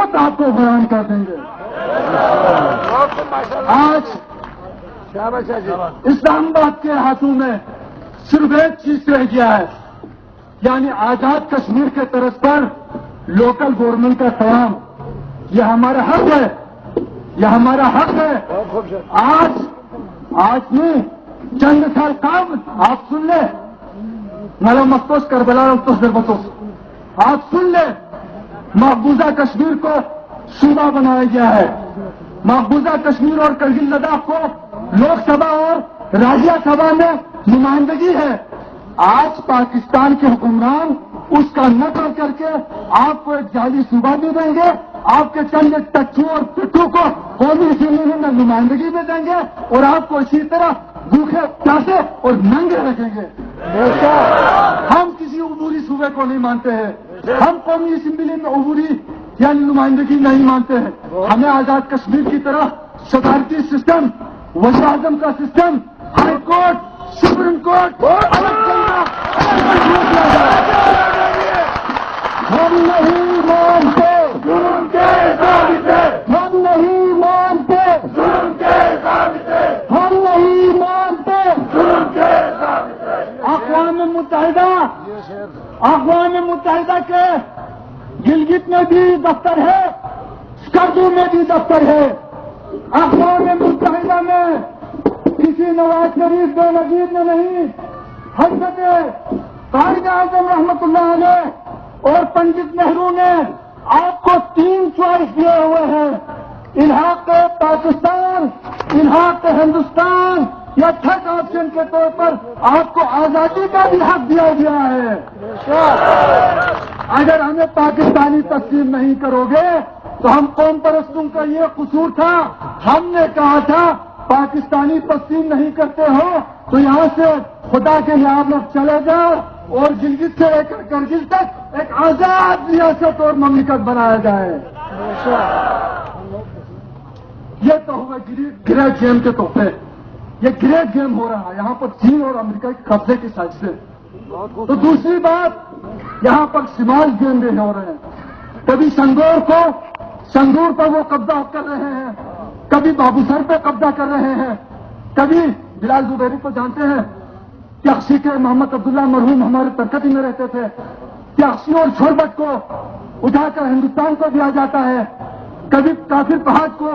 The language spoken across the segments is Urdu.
حقیقت آپ کو بیان کر دیں گے۔ آج اسلام آباد کے ہاتھوں میں صرف ایک چیز رہ گیا ہے، یعنی آزاد کشمیر کے طرز پر لوکل گورنمنٹ کا قیام۔ یہ ہمارا حق ہے، یہ ہمارا حق ہے۔ آج نہیں، چند سال قبل آپ سن لیں، مالا مختص کربلا مختص دربتوس، آپ سن لیں، مقبوضہ کشمیر کو صوبہ بنایا گیا ہے۔ مقبوضہ کشمیر اور کرگل لداخ کو لوک سبھا اور راجیہ سبھا میں نمائندگی ہے۔ آج پاکستان کے حکمران اس کا نقل کر کے آپ کو ایک جعلی صوبہ بھی دیں گے، آپ کے چند ٹچو اور پٹھو کو قومی اسمبلی میں نمائندگی بھی دیں گے، اور آپ کو اسی طرح بھوکے پیاسے اور ننگے رکھیں گے۔ ہم کسی عبوری صوبے کو نہیں مانتے ہیں، ہم قومی اسمبلی میں عبوری یعنی نمائندگی نہیں مانتے ہیں۔ ہمیں آزاد کشمیر کی طرح صدارتی سسٹم، وزیر اعظم کا system, high court, supreme court ہم نہیں مانتے، ہم نہیں مانتے، ہم نہیں مانتے۔ اقوام متحدہ کے گلگت میں بھی دفتر ہے، اسکردو میں بھی دفتر ہے۔ اقوام متحدہ میں کسی نواز شریف بے نظیر نے نہیں، حضرت قائد اعظم رحمت اللہ علیہ اور پنڈت نہرو نے آپ کو 3 چوائس دیے ہوئے ہیں: الحاق پاکستان، الحاق ہندوستان، یا تھرڈ آپشن کے طور پر آپ کو آزادی کا بھی حق دیا گیا ہے۔ اگر ہمیں پاکستانی تسلیم نہیں کرو گے تو ہم قوم پرستوں کا یہ قصور تھا، ہم نے کہا تھا پاکستانی تسلیم نہیں کرتے ہو تو یہاں سے خدا کے لیے آپ لوگ چلے جاؤ اور گلگت سے لے کر کرگل تک ایک آزاد ریاست اور مملکت بنایا جائے۔ یہ تو ہوگا گریٹ گیم کے تحفے، یہ گریٹ گیم ہو رہا ہے یہاں پر چین اور امریکہ کے قبضے کی سائز سے۔ تو دوسری بات، یہاں پر شمال گیم بھی ہو رہے ہیں، کبھی سنگور پر وہ قبضہ کر رہے ہیں، کبھی بابو سر پہ قبضہ کر رہے ہیں، کبھی بلال زبیری کو جانتے ہیں کہ اخشی کے محمد عبداللہ مرحوم ہمارے ترکتی میں رہتے تھے، کہ اخشی اور چھوڑبٹ کو اٹھا کر ہندوستان کو دیا جاتا ہے، کبھی کافر پہاڑ کو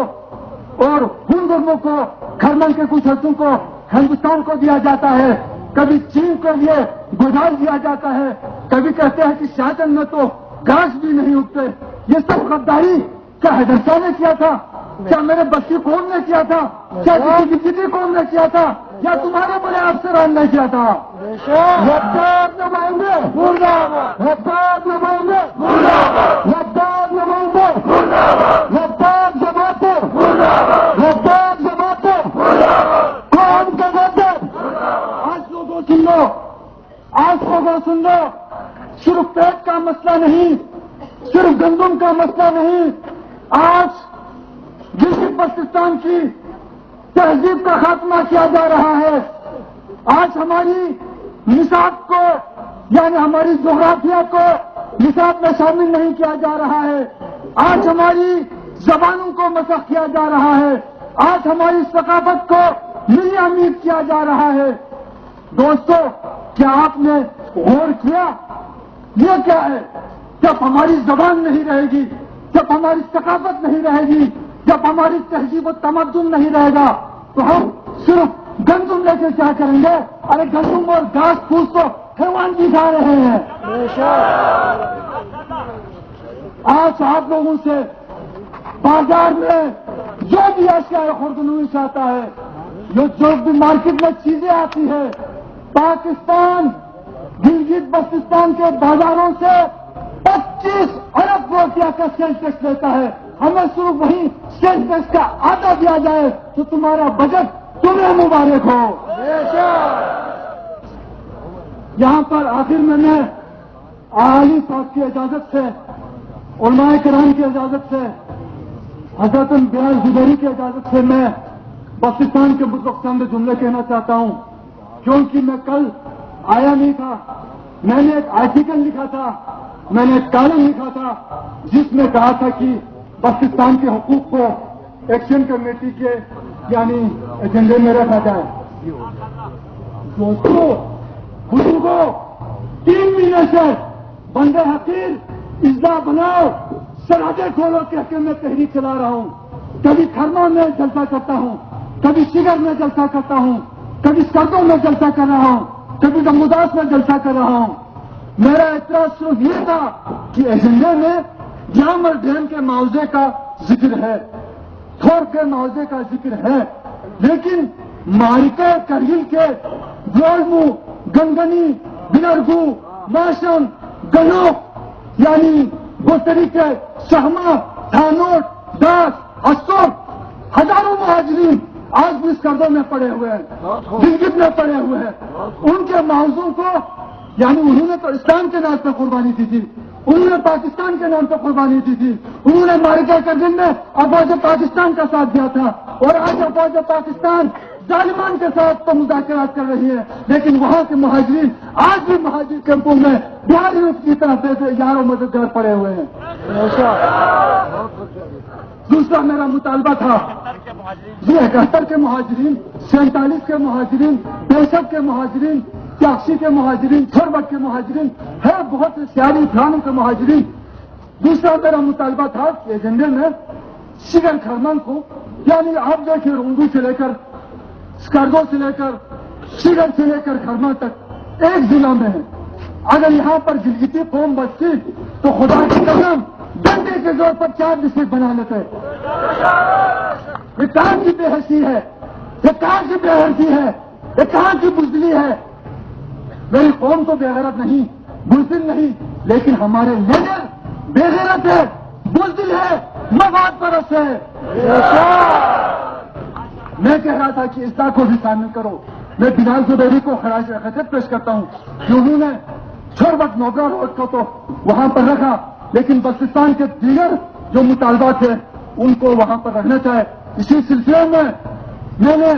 اور ہندو کو، کھرمن کے کچھ حصوں کو ہندوستان کو دیا جاتا ہے، کبھی چین کو یہ گودال دیا جاتا ہے، کبھی کہتے ہیں کہ شاہجہاں میں تو گھاس بھی نہیں اگتے۔ یہ سب غداری کیا حیدر شاہ نے کیا تھا؟ کیا میرے بستی قوم نے کیا تھا؟ کیا کسی قوم نے کیا تھا؟ یا تمہارے بڑے افسران نے کیا تھا؟ رفتار نمائندے رفتار نمائندے رفتار نمائندے رفتار جماعتیں رفتار جماعتیں قوم کے غدر۔ آج لوگوں سن لو، آج لوگوں سن لو، صرف پیٹ کا مسئلہ نہیں، صرف گندم کا مسئلہ نہیں، آج گلگت بلتستان کی تہذیب کا خاتمہ کیا جا رہا ہے۔ آج ہماری نصاب کو یعنی ہماری جغرافیہ کو نصاب میں شامل نہیں کیا جا رہا ہے، آج ہماری زبانوں کو مسخ کیا جا رہا ہے، آج ہماری ثقافت کو ملی امیر کیا جا رہا ہے۔ دوستو، کیا آپ نے غور کیا یہ کیا ہے؟ جب ہماری زبان نہیں رہے گی، جب ہماری ثقافت نہیں رہے گی، جب ہماری تہذیب و تمدن نہیں رہے گا تو ہم صرف گندم لے کے کیا کریں گے؟ ارے گندم اور گھاس پھوس تو حیوان بھی کھا رہے ہیں۔ آج آپ لوگوں سے بازار میں جو بھی اشیاء خوردنوش آتا ہے، جو بھی مارکیٹ میں چیزیں آتی ہے، پاکستان گلگت بلتستان کے بازاروں سے 25 ارب روپیہ کا سیل ٹیکس لیتا ہے۔ ہمیں صرف وہی سیل ٹیکس کا آدھا دیا جائے تو تمہارا بجٹ تمہیں مبارک ہو۔ یہاں پر آخر میں اعلی صاحب کی اجازت سے، علماء کرام کی اجازت سے، حضرت بلال زبیری کی اجازت سے میں بلتستان کے متعلق چند جملے کہنا چاہتا ہوں، کیونکہ میں کل آیا نہیں تھا، میں نے ایک آرٹیکل لکھا تھا، میں نے ایک کالم لکھا تھا جس میں کہا تھا کہ پاکستان کے حقوق کو ایکشن کمیٹی کے یعنی ایجنڈے میں رکھا جائے. دوستوں بزرگوں 3 مہینے سے بندے حقیر اجزا بناؤ سرحدیں کھولو کہہ کے میں تحریک چلا رہا ہوں. کبھی کھرما میں جلسہ کرتا ہوں, کبھی شگر میں جلسہ کرتا ہوں, کبھی سردوں میں جلسہ کر رہا ہوں, کبھی دموداس میں جلسہ کر رہا ہوں. میرا اعتراض صرف یہ تھا کہ ایجنڈے میں جام اور ڈیم کے معاوضے کا ذکر ہے, تھور کے معاوضے کا ذکر ہے, لیکن مارکے کرگل کے گولمو گنگنی بنرگو ماشم گنوک یعنی وہ طریقے سہما تھانوٹ داس اسوک ہزاروں مہاجرین آج بھی سردوں میں پڑے ہوئے ہیں, گلگت میں پڑے ہوئے ہیں. ان کے معاوضوں کو یعنی انہوں نے تو اسلام کے نام پہ قربانی دی تھی, انہوں نے پاکستان کے نام پہ قربانی دی تھی, انہوں نے مارکے کرگل میں افواج پاکستان کا ساتھ دیا تھا, اور آج افواج پاکستان ظالمان کے ساتھ تو مذاکرات کر رہی ہے, لیکن وہاں کے مہاجرین آج بھی مہاجر کیمپوں میں بہاریوں کی طرف یاروں مددگار پڑے ہوئے ہیں. دوسرا میرا مطالبہ تھا یہ 71 کے مہاجرین, 47 کے مہاجرین, 63 کے مہاجرین, 83 کے مہاجرین, 64 کے مہاجرین ہے, بہت سے سیاسی فلانوں کے مہاجرین. دوسرا میرا مطالبہ تھا کہ ایجنڈے میں شگر کھرمن کو یعنی آپ دیکھیے رونگو سے لے کر اسکرگو سے لے کر شگر سے لے کر کھرما تک ایک ضلع میں ہے. اگر یہاں پر گلگتی قوم بچتی تو خدا کی قسم ڈنڈے کے زور پر 4 ڈسٹرکٹ بنا لیتے. یہ کہاں کی بے حسی ہے, یہ کہاں کی بے حرفی ہے, یہ کہاں کی بزدلی ہے. میری قوم تو بے غیرت نہیں, بزدل نہیں, لیکن ہمارے لیڈر بے غیرت ہے, بزدل ہے, مفاد پرست ہے. میں کہہ رہا تھا کہ اصلاح کو بھی شامل کرو. میں بلال زبیری کو خراج عقیدت پیش کرتا ہوں کہ انہوں نے چھوڑبٹ نوگرا روڈ کو تو وہاں پر رکھا, لیکن بلوچستان کے دیگر جو مطالبات تھے ان کو وہاں پر رکھنا چاہے. اسی سلسلے میں میں نے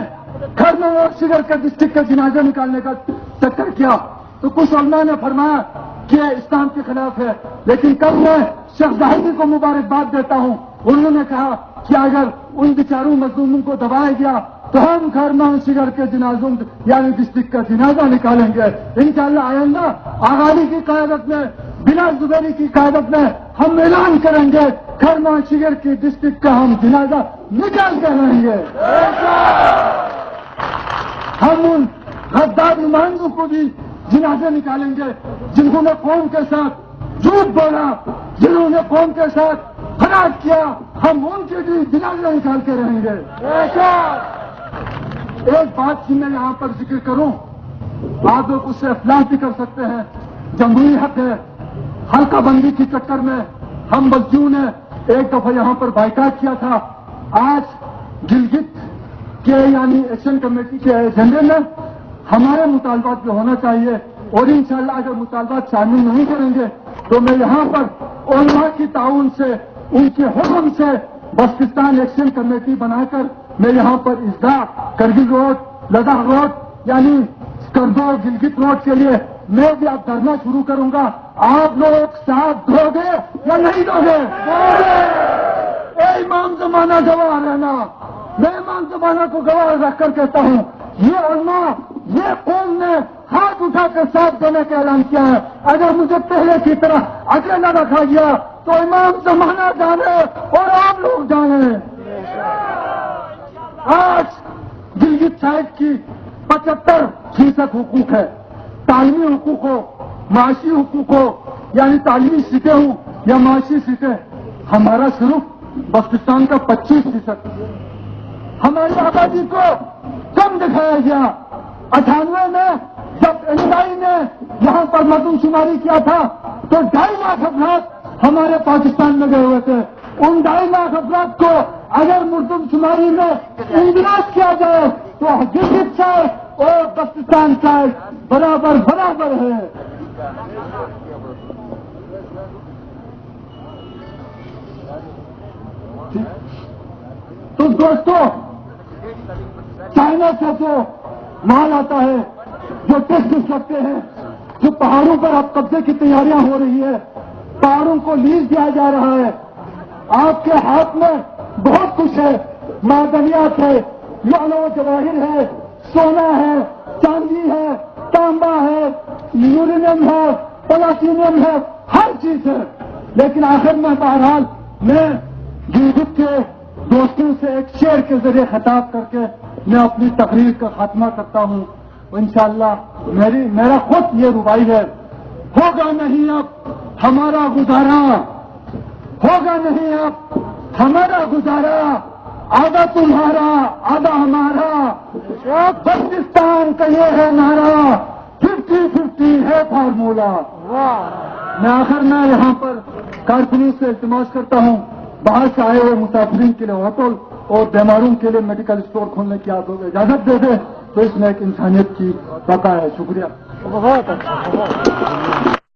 کھرما اور شگر کے ڈسٹرکٹ کے جنازے نکالنے کا چکر کیا تو کچھ علماء نے فرمایا کہ اسلام کے خلاف ہے, لیکن کل میں شیخ زاہدی کو مبارکباد دیتا ہوں. انہوں نے کہا کہ اگر ان بیچاروں مظلوموں کو دبایا گیا تو ہم کھرما شگر کے جنازوں یعنی ڈسٹرکٹ کا جنازہ نکالیں گے انشاءاللہ. آئندہ آغالی کی قیادت میں, بلال زبیری کی قیادت میں ہم اعلان کریں گے کھرما شگر کی ڈسٹرکٹ کا ہم جنازہ نکال کر رہیں گے. ہم ان غدار نمائندوں کو بھی جنازے نکالیں گے جنہوں نے قوم کے ساتھ جھوٹ بولا, جنہوں نے قوم کے ساتھ فراڈ کیا, ہم ان کے بھی جنازے نکال کے رہیں گے. ایک بات کی میں یہاں پر ذکر کروں, آپ لوگ اس سے افلاح بھی کر سکتے ہیں, جمہوری حق ہے. حلقہ بندی کی چکر میں ہم بلدیوں نے ایک دفعہ یہاں پر بائیکاٹ کیا تھا. آج گلگت کے یعنی ایکشن کمیٹی کے ایجنڈے میں ہمارے مطالبات بھی ہونا چاہیے, اور انشاءاللہ اگر مطالبات شامل نہیں کریں گے تو میں یہاں پر علماء کی تعاون سے, ان کے حکم سے بلوچستان ایکشن کمیٹی بنا کر میں یہاں پر اجزا کرگل روڈ, لداخ روڈ یعنی اسکرگو گلگت روڈ کے لیے میں بھی اب دھرنا شروع کروں گا. آپ لوگ ساتھ دو گے یا نہیں دو گے؟ اے امام زمانہ گواہ رہنا. میں امام زمانہ کو گواہ رکھ کر کہتا ہوں یہ علماء, یہ قوم نے ہاتھ اٹھا کر ساتھ دینے کا اعلان کیا ہے. اگر مجھے پہلے کی طرح اکیلا رکھا گیا تو امام زمانہ جانے اور آپ لوگ جانے. آج گلگت سائٹ کی 75% حقوق ہے, تعلیمی حقوق ہو, معاشی حقوق ہو, یعنی تعلیمی سیٹیں ہوں یا معاشی سیٹیں. ہمارا صرف بلوچستان کا 25%. ہماری آبادی کو کم دکھایا گیا. 98 میں جب NSI نے یہاں پر مردم شماری کیا تھا تو 2.5 لاکھ افراد ہمارے پاکستان میں گئے ہوئے تھے. ان 2.5 لاکھ افراد کو اگر مردم شماری میں اندراج کیا جائے تو گلگت سائٹ اور بلوچستان سائٹ برابر برابر ہے. تو دوستو, چائنا سے جو مال آتا ہے, جو ٹیکس لگتے ہیں, جو پہاڑوں پر اب قبضے کی تیاریاں ہو رہی ہے, پہاڑوں کو لیز دیا جا رہا ہے, آپ کے ہاتھ میں بہت کچھ ہے، معدنیات ہے، لؤلؤ و جواہر ہے، سونا ہے، چاندی ہے، تانبا ہے، یورینیم ہے، پلاٹینیم ہے، ہر چیز ہے. لیکن آخر میں بہرحال میں گلگت کے دوستوں سے ایک شعر کے ذریعے خطاب کر کے میں اپنی تقریر کا خاتمہ کرتا ہوں. انشاءاللہ میرا خود یہ ربائی ہے. ہوگا نہیں اب ہمارا گزارا، ہوگا نہیں اب ہمارا گزارا، آدھا تمہارا آدھا ہمارا، پاکستان کا یہ ہے نعرہ، 50-50 ہے فارمولا. میں آخر میں یہاں پر کارکنوں سے التماس کرتا ہوں باہر سے آئے ہوئے مسافرین کے لیے ہوٹل اور بیماروں کے لیے میڈیکل اسٹور کھولنے کی اجازت دے دے تو اس میں ایک انسانیت کی بقا ہے. شکریہ. بہت اچھا.